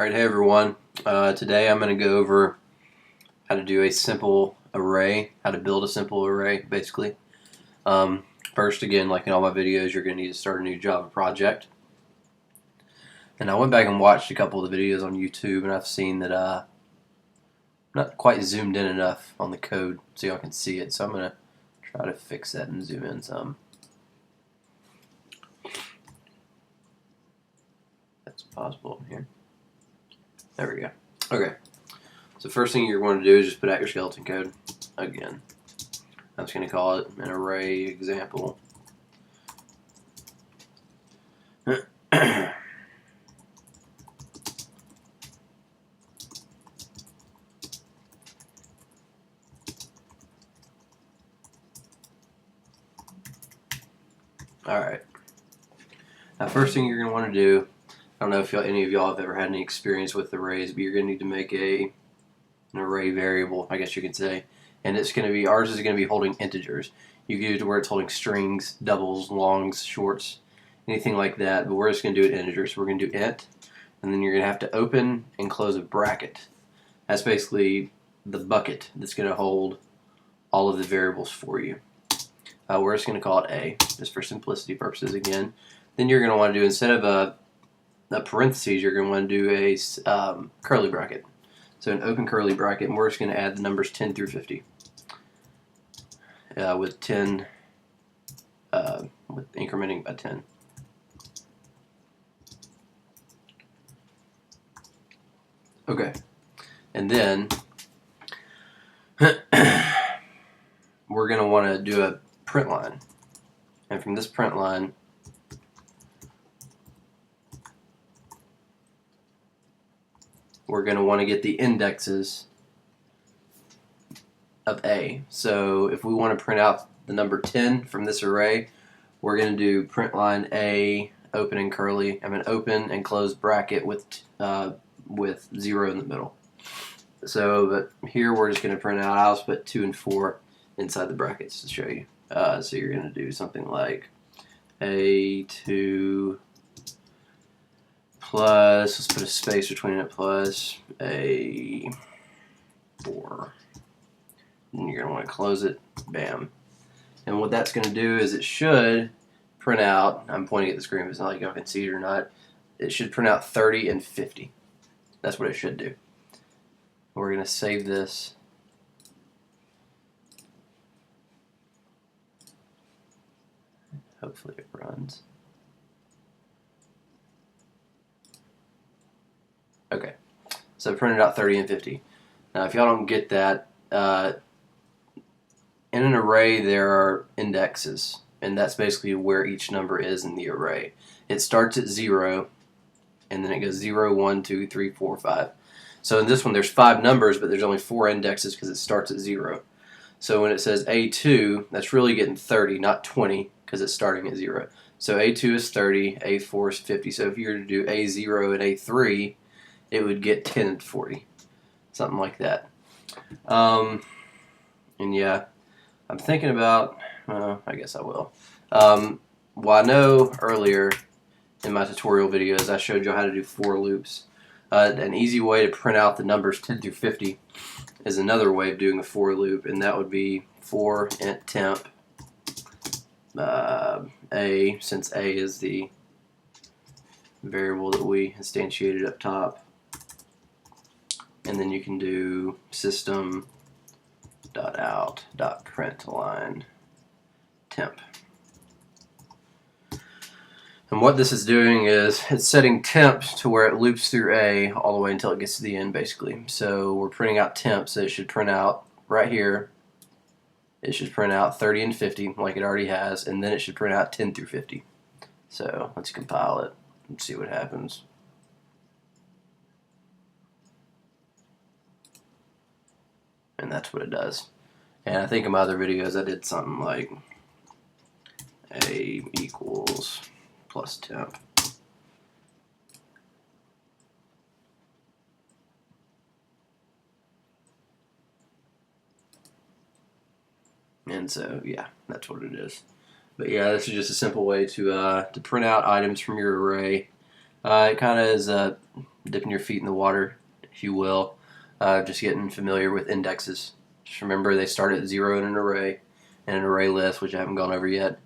Alright, hey everyone. Today I'm going to go over how to do a simple array, how to build a simple array, basically. First, again, like in all my videos, you're going to need to start a new Java project. And I went back and watched a couple of the videos on YouTube, and I've seen that I'm not quite zoomed in enough on the code so y'all can see it. So I'm going to try to fix that and zoom in some. That's possible here. There we go. Okay. So first thing you're going to do is just put out your skeleton code again. I'm just going to call it an array example. Alright. Now first thing you're going to want to do, I don't know if any of y'all have ever had any experience with arrays, but you're going to need to make an array variable, I guess you could say. And it's going to be, ours is going to be holding integers. You can do it to where it's holding strings, doubles, longs, shorts, anything like that, but we're just going to do it integers. So we're going to do int, and then you're going to have to open and close a bracket. That's basically the bucket that's going to hold all of the variables for you. We're just going to call it A, just for simplicity purposes again. Then you're going to want to do, instead of a parentheses, you're going to want to do a curly bracket. So an open curly bracket, and we're just going to add the numbers 10 through 50. With 10, with incrementing by 10. Okay, and then we're going to want to do a print line, and from this print line, we're going to want to get the indexes of A. So if we want to print out the number 10 from this array, we're going to do print line A, open and curly, open and close bracket with 0 in the middle. So, but here we're just going to print out, I'll just put 2 and 4 inside the brackets to show you. So you're going to do something like A2 plus, let's put a space between it, plus A4. And you're going to want to close it, bam. And what that's going to do is it should print out, I'm pointing at the screen, but it's not like y'all can see it or not, it should print out 30 and 50. That's what it should do. We're going to save this. Hopefully it runs. Okay, so it printed out 30 and 50. Now if y'all don't get that, in an array there are indexes, and that's basically where each number is in the array. It starts at 0, and then it goes 0, 1, 2, 3, 4, 5. So in this one there's 5 numbers, but there's only 4 indexes because it starts at 0. So when it says A2, that's really getting 30, not 20, because it's starting at 0. So A2 is 30, A4 is 50. So if you were to do A0 and A3, it would get 10 and 40, something like that. And yeah, I'm thinking about, I guess I will. Well, I know earlier in my tutorial videos I showed you how to do for loops. An easy way to print out the numbers 10 through 50 is another way of doing a for loop, and that would be for int temp A, since A is the variable that we instantiated up top. And then you can do system.out.println temp. And what this is doing is it's setting temp to where it loops through A all the way until it gets to the end, basically. So we're printing out temp, so it should print out right here. It should print out 30 and 50 like it already has, and then it should print out 10 through 50. So let's compile it and see what happens. And that's what it does. And I think in my other videos I did something like A equals plus temp. And so yeah, that's what it is. But yeah, this is just a simple way to print out items from your array. It kind of is dipping your feet in the water, if you will, just getting familiar with indexes. Just remember they start at 0 in an array list, which I haven't gone over yet,